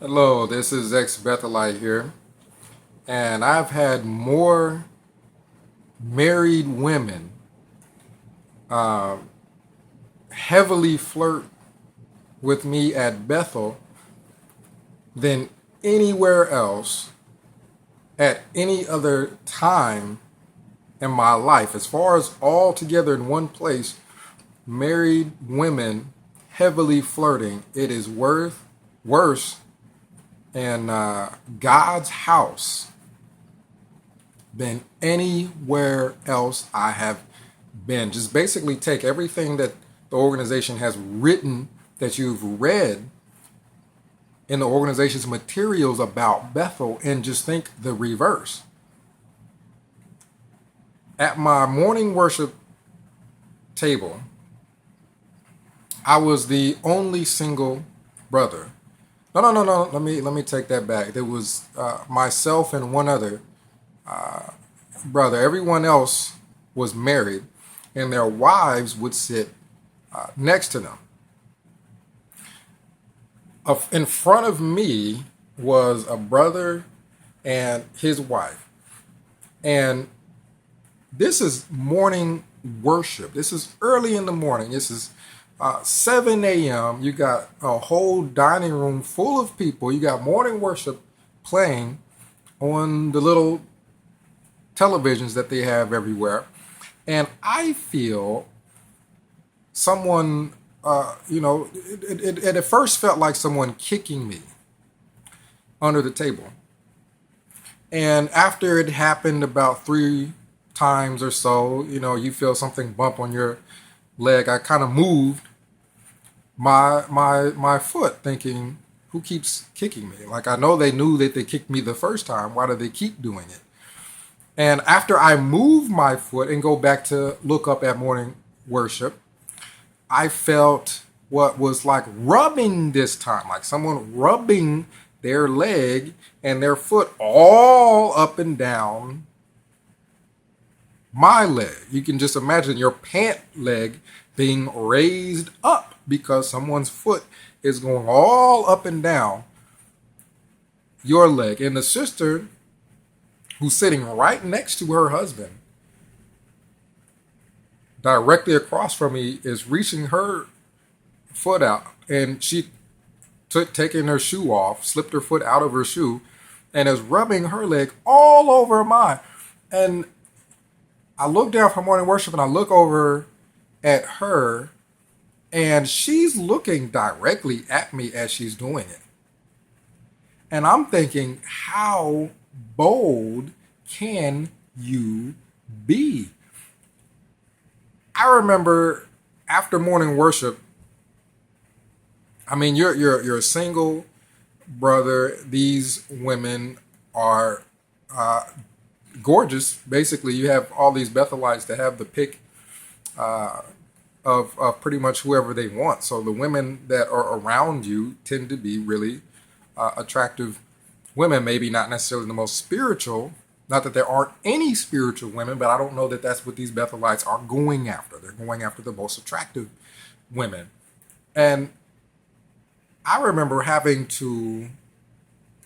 Hello, this is ex-Bethelite here, and I've had more married women heavily flirt with me at Bethel than anywhere else at any other time in my life. As far as all together in one place, married women heavily flirting, it is worse in God's house than anywhere else I have been. Just basically take everything that the organization has written, that you've read in the organization's materials about Bethel, and just think the reverse. At my morning worship table, I was the only single brother. No. Let me take that back. There was myself and one other brother. Everyone else was married, and their wives would sit next to them. In front of me was a brother and his wife. And this is morning worship. This is early in the morning. This is 7 a.m. You got a whole dining room full of people. You got morning worship playing on the little televisions that they have everywhere. And I feel someone, it at first felt like someone kicking me under the table. And after it happened about 3 times or so, you feel something bump on your leg. I kind of moved my foot, thinking, who keeps kicking me? Like, I know they knew that they kicked me the first time. Why do they keep doing it? And after I move my foot and go back to look up at morning worship, I felt what was like rubbing this time, like someone rubbing their leg and their foot all up and down my leg. You can just imagine your pant leg being raised up because someone's foot is going all up and down your leg. And the sister who's sitting right next to her husband, directly across from me, is reaching her foot out, and she taking her shoe off, slipped her foot out of her shoe, and is rubbing her leg all over mine. And I look down from morning worship and I look over at her, and she's looking directly at me as she's doing it. And I'm thinking, how bold can you be? I remember after morning worship, I mean, you're a single brother. These women are gorgeous. Basically, you have all these Bethelites that have the pick of pretty much whoever they want. So the women that are around you tend to be really attractive women. Maybe not necessarily the most spiritual. Not that there aren't any spiritual women, but I don't know that that's what these Bethelites are going after. They're going after the most attractive women. And I remember having to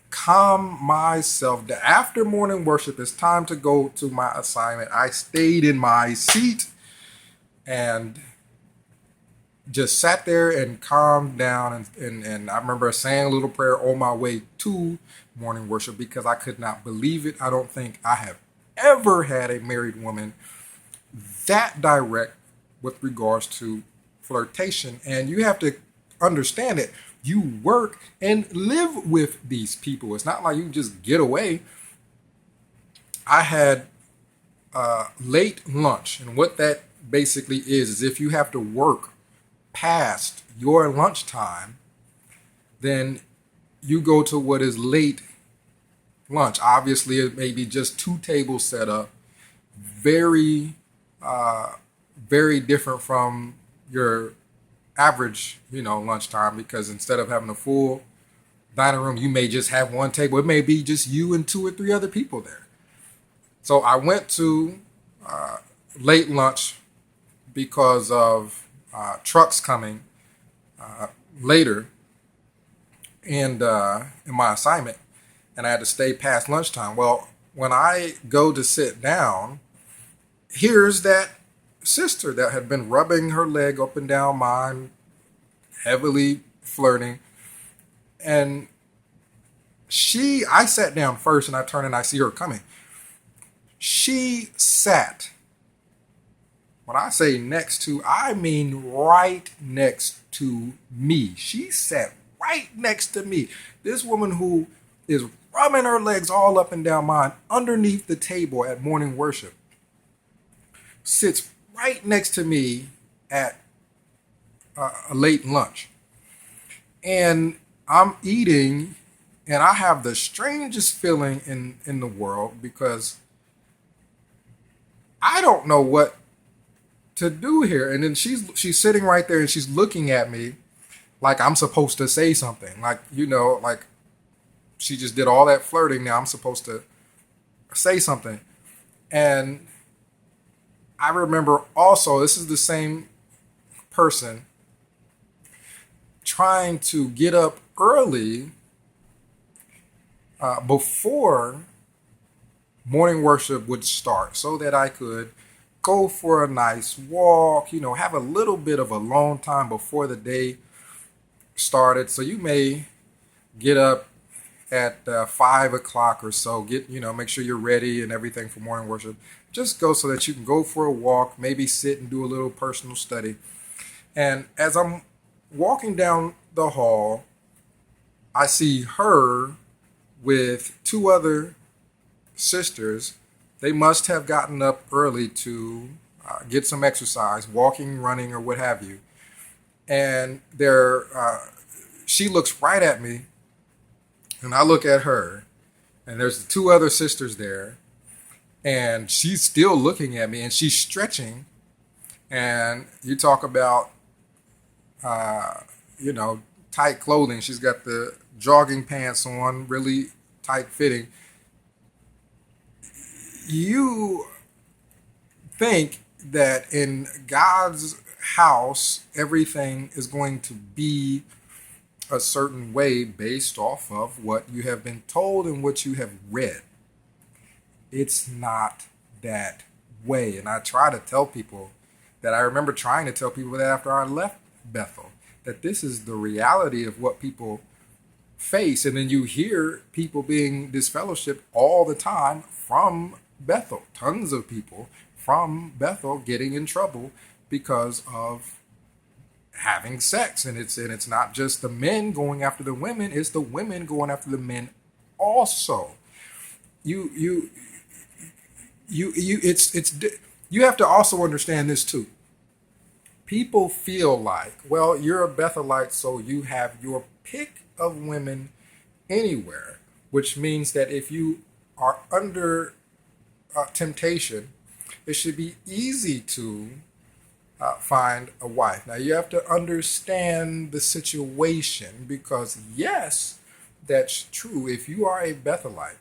calm myself down. After morning worship, it's time to go to my assignment. I stayed in my seat and just sat there and calmed down. And I remember saying a little prayer on my way to morning worship because I could not believe it. I don't think I have ever had a married woman that direct with regards to flirtation. And you have to understand it. You work and live with these people. It's not like you just get away. I had late lunch, and what that basically is if you have to work past your lunchtime, then you go to what is late lunch. Obviously, it may be just 2 tables set up, very, very different from your average, lunchtime, because instead of having a full dining room, you may just have 1 table. It may be just you and 2 or 3 other people there. So I went to late lunch because of trucks coming later, and in my assignment, and I had to stay past lunchtime. Well, when I go to sit down, here's that sister that had been rubbing her leg up and down mine, heavily flirting. And I sat down first, and I turn and I see her coming. She sat, when I say next to, I mean right next to me. She sat right next to me. This woman who is rubbing her legs all up and down mine underneath the table at morning worship sits right next to me at a late lunch. And I'm eating, and I have the strangest feeling in the world, because I don't know what to do here. And then she's sitting right there, and she's looking at me like I'm supposed to say something. Like, like she just did all that flirting. Now I'm supposed to say something. And I remember also, this is the same person trying to get up early before morning worship would start, so that I could go for a nice walk, have a little bit of alone time before the day started. So you may get up at 5 o'clock or so, make sure you're ready and everything for morning worship. Just go so that you can go for a walk, maybe sit and do a little personal study. And as I'm walking down the hall, I see her with two other sisters. They must have gotten up early to get some exercise, walking, running, or what have you. And she looks right at me, and I look at her, and there's the two other sisters there, and she's still looking at me, and she's stretching. And you talk about, tight clothing. She's got the jogging pants on, really tight fitting. You think that in God's house, everything is going to be a certain way based off of what you have been told and what you have read. It's not that way. And I try to tell people that, I remember trying to tell people that after I left Bethel, that this is the reality of what people face. And then you hear people being disfellowshipped all the time from Bethel. Tons of people from Bethel getting in trouble because of having sex. And it's not just the men going after the women, it's the women going after the men also. You have to also understand this too. People feel like, well, you're a Bethelite, so you have your pick of women anywhere, which means that if you are under temptation, it should be easy to find a wife. Now, you have to understand the situation, because yes, that's true. If you are a Bethelite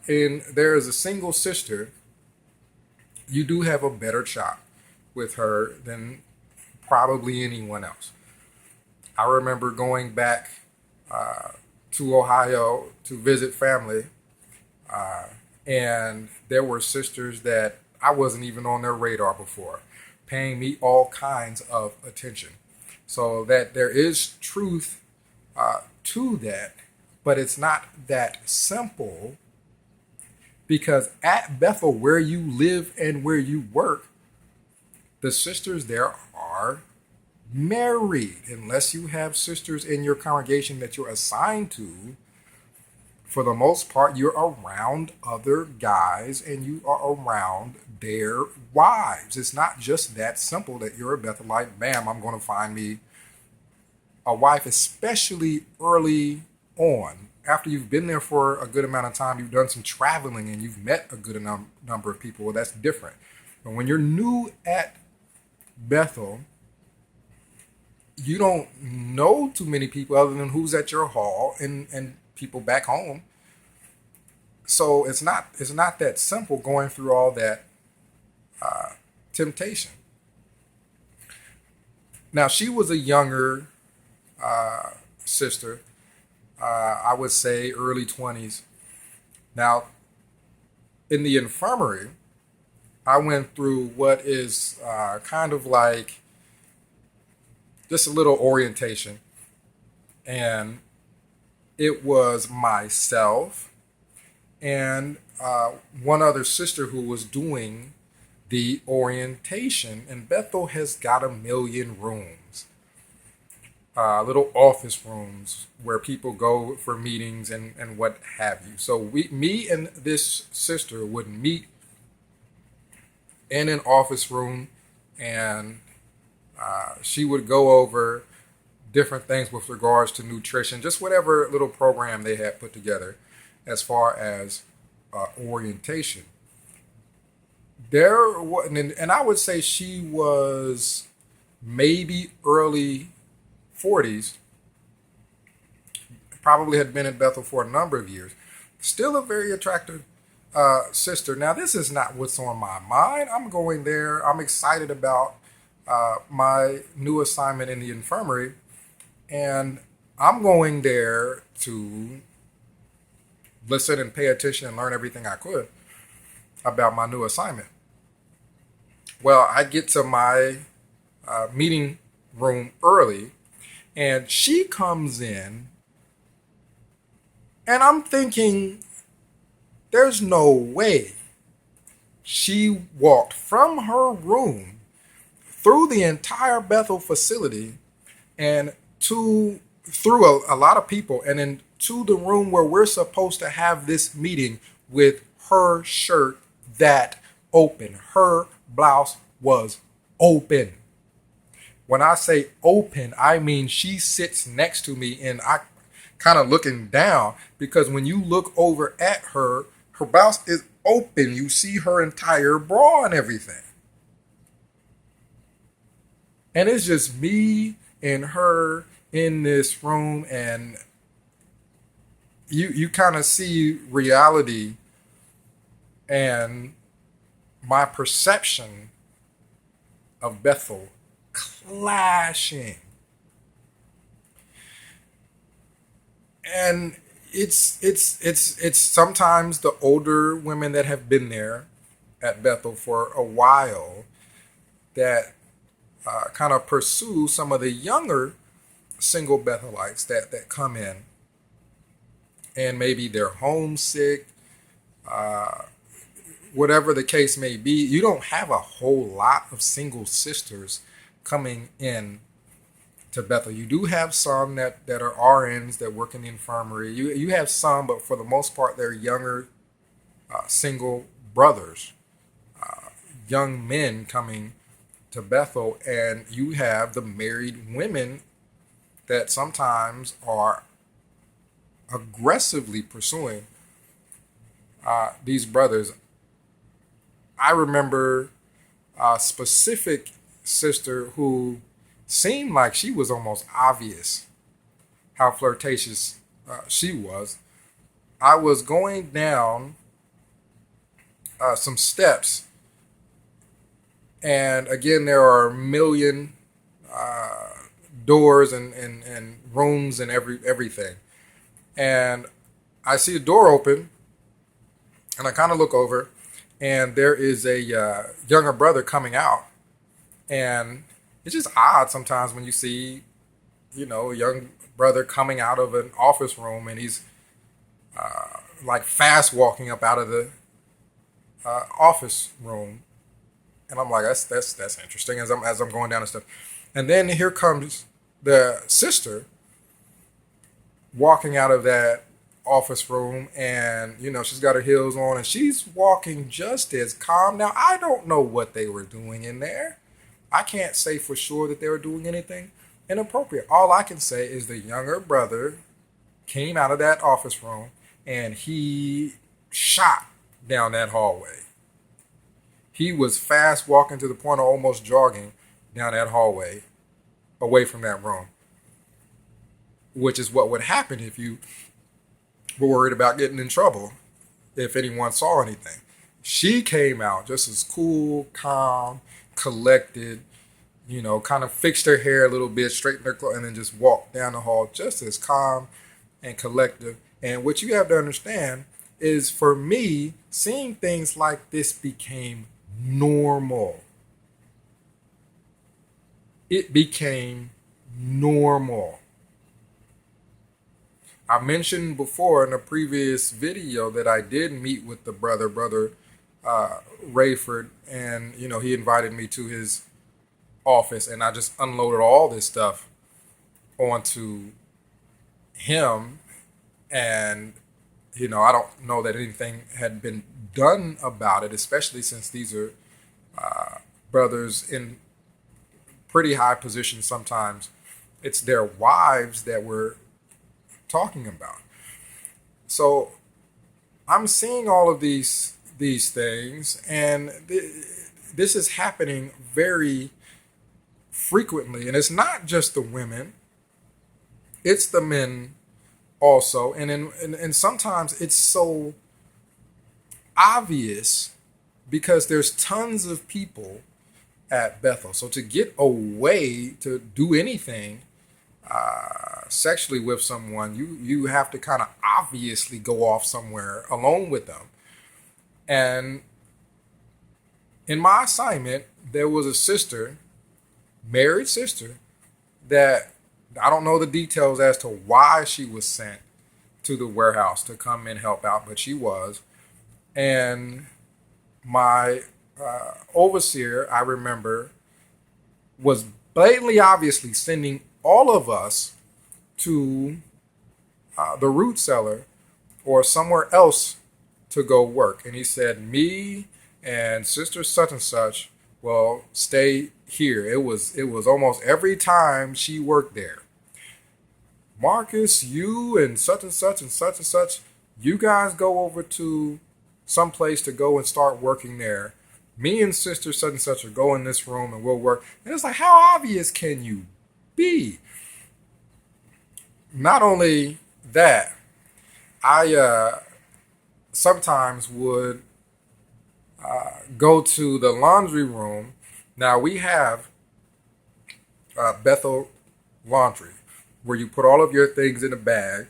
and there is a single sister, you do have a better shot with her than probably anyone else. I remember going back to Ohio to visit family, and there were sisters that I wasn't even on their radar before, paying me all kinds of attention. So that there is truth to that, but it's not that simple, because at Bethel, where you live and where you work, the sisters there are married, unless you have sisters in your congregation that you're assigned to. For the most part, you're around other guys and you are around their wives. It's not just that simple that you're a Bethelite, bam, I'm going to find me a wife, especially early on. After you've been there for a good amount of time, you've done some traveling and you've met a good number of people. Well, that's different. But when you're new at Bethel, you don't know too many people other than who's at your hall and people back home. So it's not that simple going through all that temptation. Now, she was a younger sister. I would say early 20s. Now, in the infirmary, I went through what is kind of like just a little orientation. And it was myself and one other sister who was doing the orientation. And Bethel has got a million rooms, little office rooms where people go for meetings and what have you. So me and this sister would meet in an office room, and she would go over different things with regards to nutrition, just whatever little program they had put together as far as orientation. And I would say she was maybe early 40s, probably had been in Bethel for a number of years. Still a very attractive sister. Now, this is not what's on my mind. I'm going there. I'm excited about my new assignment in the infirmary, and I'm going there to listen and pay attention and learn everything I could about my new assignment. Well, I get to my meeting room early, and she comes in, and I'm thinking, there's no way she walked from her room through the entire Bethel facility and through a lot of people and then to the room where we're supposed to have this meeting with her shirt that open. Her blouse was open. When I say open, I mean she sits next to me and I kind of looking down, because when you look over at her, her blouse is open. You see her entire bra and everything. And it's just me and her in this room, and you kind of see reality and my perception of Bethel clashing. And it's sometimes the older women that have been there at Bethel for a while that kind of pursue some of the younger single Bethelites that come in, and maybe they're homesick, whatever the case may be. You don't have a whole lot of single sisters coming in to Bethel. You do have some that are RNs that work in the infirmary. You have some, but for the most part, they're younger single brothers, young men coming to Bethel, and you have the married women that sometimes are aggressively pursuing these brothers. I remember a specific sister who seemed like she was almost obvious how flirtatious she was. I was going down some steps, and again, there are a million doors and rooms and everything. And I see a door open, and I kind of look over, and there is a younger brother coming out. And it's just odd sometimes when you see, a young brother coming out of an office room, and he's like fast walking up out of the office room. And I'm like, that's interesting as I'm going down and stuff. And then here comes the sister walking out of that office room, and she's got her heels on, and she's walking just as calm. Now, I don't know what they were doing in there. I can't say for sure that they were doing anything inappropriate. All I can say is the younger brother came out of that office room, and he shot down that hallway. He was fast walking to the point of almost jogging down that hallway away from that room, which is what would happen if you were worried about getting in trouble if anyone saw anything. She came out just as cool, calm, collected, kind of fixed her hair a little bit, straightened her clothes, and then just walked down the hall just as calm and collective. And what you have to understand is, for me, seeing things like this became normal. It became normal. I mentioned before in a previous video that I did meet with the brother Rayford, and he invited me to his office, and I just unloaded all this stuff onto him. And I don't know that anything had been done about it, especially since these are brothers in pretty high positions. Sometimes it's their wives that we're talking about. So I'm seeing all of these things, and this is happening very frequently. And it's not just the women, it's the men also. And sometimes it's so obvious because there's tons of people at Bethel. So to get away to do anything sexually with someone, you have to kind of obviously go off somewhere alone with them. And in my assignment, there was a sister, married sister, that I don't know the details as to why she was sent to the warehouse to come and help out, but she was. And my overseer, I remember, was blatantly obviously sending all of us to the root cellar or somewhere else to go work. And he said, me and sister such and such will stay here. It was almost every time she worked there. Marcus, you and such and such and such and such, you guys go over to some place to go and start working there. Me and sister such and such will go in this room and we'll work. And it's like, how obvious can you be? Not only that, I sometimes would go to the laundry room. Now we have Bethel laundry, where you put all of your things in a bag.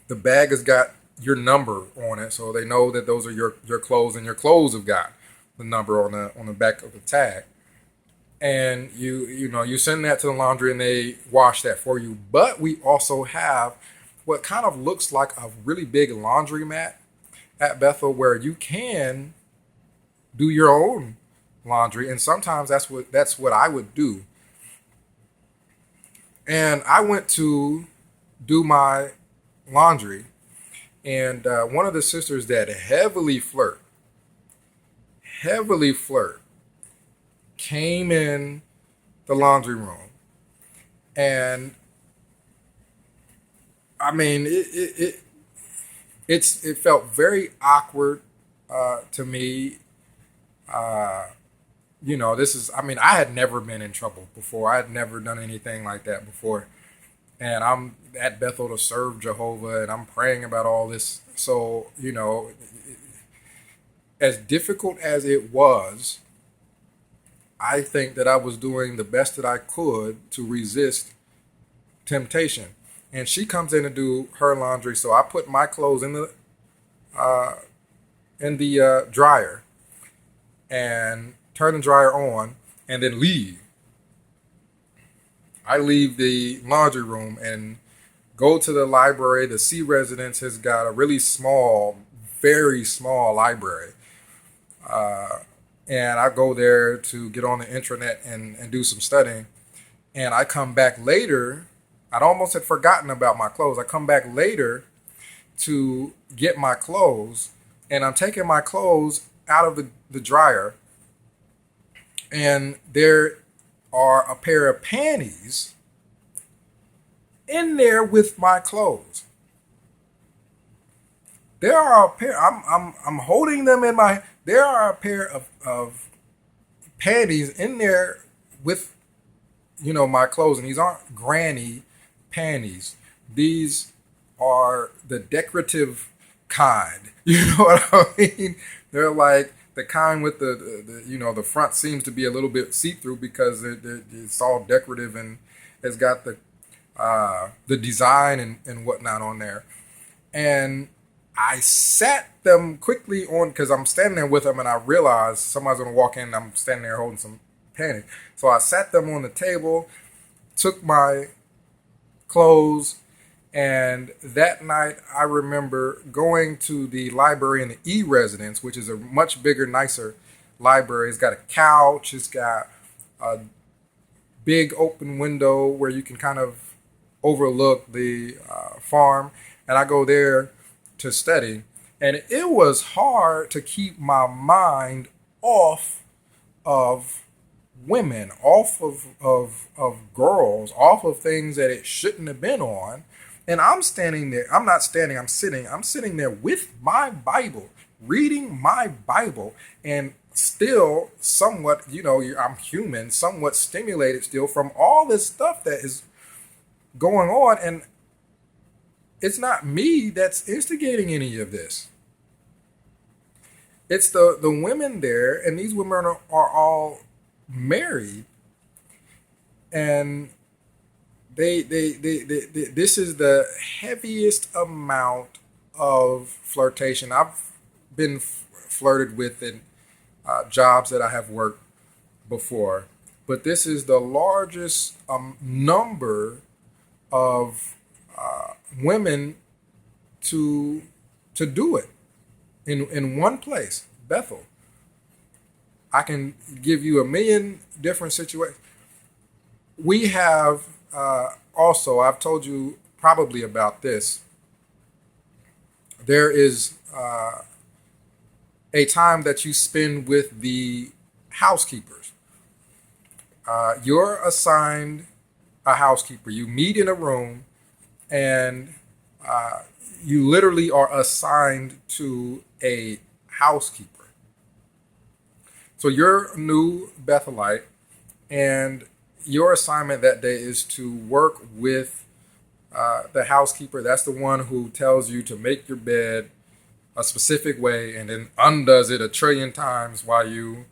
The bag has got your number on it, so they know that those are your clothes, and your clothes have got the number on the back of the tag. And you send that to the laundry and they wash that for you. But we also have what kind of looks like a really big laundromat at Bethel, where you can do your own laundry. And sometimes that's what I would do. And I went to do my laundry, and one of the sisters that heavily flirt, came in the laundry room. And I mean, it felt very awkward to me. I had never been in trouble before. I had never done anything like that before. And I'm at Bethel to serve Jehovah, and I'm praying about all this. So, as difficult as it was, I think that I was doing the best that I could to resist temptation. And she comes in to do her laundry, so I put my clothes in the dryer and turn the dryer on, and then leave. I leave the laundry room and go to the library. The C residence has got a really small, very small library. And I go there to get on the intranet and do some studying. And I come back later. I'd almost had forgotten about my clothes. I come back later to get my clothes, and I'm taking my clothes out of the dryer, and there are a pair of panties in there with my clothes. There are a pair. I'm holding them in my. There are a pair of panties in there with, my clothes, and these aren't granny panties. These are the decorative kind. You know what I mean? They're the kind with the front seems to be a little bit see through because it's all decorative and it's got the design and whatnot on there. And I sat them quickly on because I'm standing there with them and I realized somebody's gonna walk in and I'm standing there holding some panties. So I sat them on the table, took my clothes, and that night I remember going to the library in the E-Residence, which is a much bigger, nicer library. It's got a couch, it's got a big open window where you can kind of overlook the farm. And I go there to study. And it was hard to keep my mind off of women, off of girls, off of things that it shouldn't have been on. And I'm standing there. I'm not standing. I'm sitting. I'm sitting there with my Bible, reading my Bible, and still somewhat, I'm human, somewhat stimulated still from all this stuff that is going on. And it's not me that's instigating any of this. It's the women there, and these women are all married, and they this is the heaviest amount of flirtation I've been flirted with in jobs that I have worked before. But this is the largest number of women to do it in one place, Bethel. I can give you a million different situations. We have also, I've told you probably about this. There is a time that you spend with the housekeepers. You're assigned a housekeeper. You meet in a room, and you literally are assigned to a housekeeper. So you're a new Bethelite, and your assignment that day is to work with the housekeeper. That's the one who tells you to make your bed a specific way and then undoes it a trillion times while you're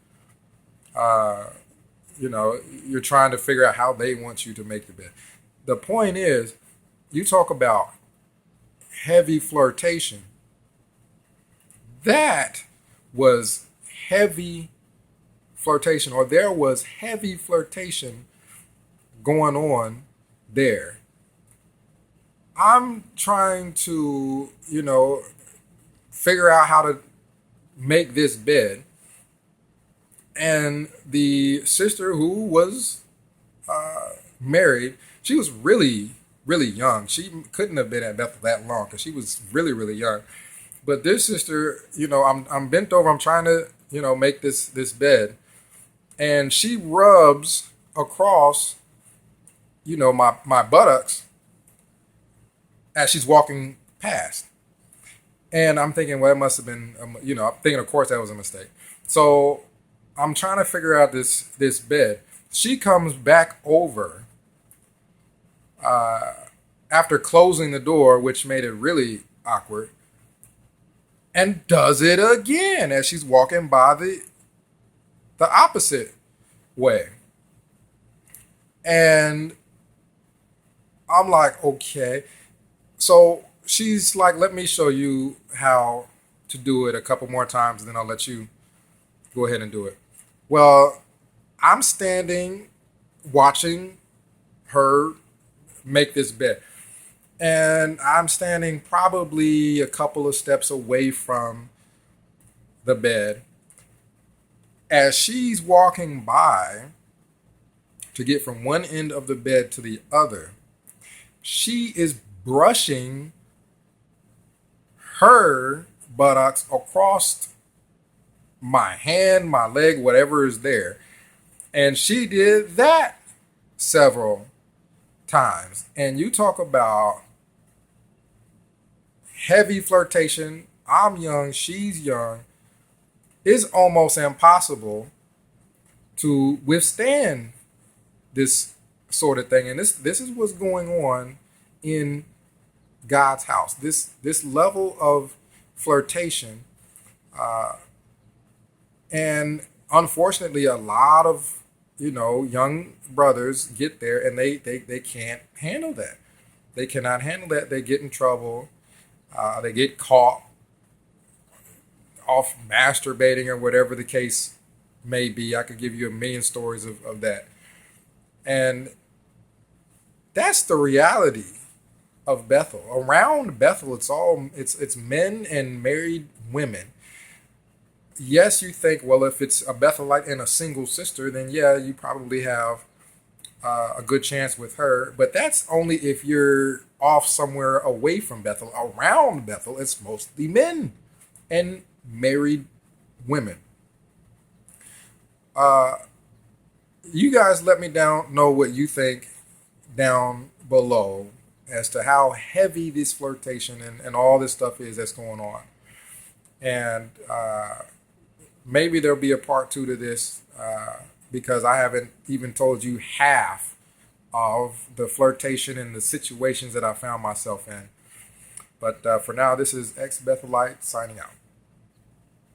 trying to figure out how they want you to make the bed. The point is, you talk about heavy flirtation. That was heavy flirtation, or there was heavy flirtation going on there. I'm trying to, figure out how to make this bed. And the sister who was married, she was really, really young. She couldn't have been at Bethel that long because she was really, really young. But this sister, I'm bent over. I'm trying to, make this bed. And she rubs across, my buttocks as she's walking past. And I'm thinking, well, it must have been, I'm thinking, of course, that was a mistake. So I'm trying to figure out this bed. She comes back over after closing the door, which made it really awkward, and does it again as she's walking by the opposite way. And I'm like, okay. So she's like, let me show you how to do it a couple more times, and then I'll let you go ahead and do it. Well, I'm standing watching her make this bed. And I'm standing probably a couple of steps away from the bed. As she's walking by to get from one end of the bed to the other, she is brushing her buttocks across my hand, my leg, whatever is there. And she did that several times. And you talk about heavy flirtation. I'm young, she's young. It's almost impossible to withstand this sort of thing. And this is what's going on in God's house. This level of flirtation And unfortunately, a lot of young brothers get there and they can't handle that. They cannot handle that. They get in trouble. They get caught off masturbating or whatever the case may be. I could give you a million stories of that. And that's the reality of Bethel. Around Bethel, it's men and married women. Yes, you think, well, if it's a Bethelite and a single sister, then yeah, you probably have a good chance with her. But that's only if you're off somewhere away from Bethel. Around Bethel, it's mostly men and married women. You guys let me know what you think down below as to how heavy this flirtation and all this stuff is that's going on. And maybe there'll be a part two to this because I haven't even told you half of the flirtation and the situations that I found myself in. But for now, this is ex Bethelite signing out.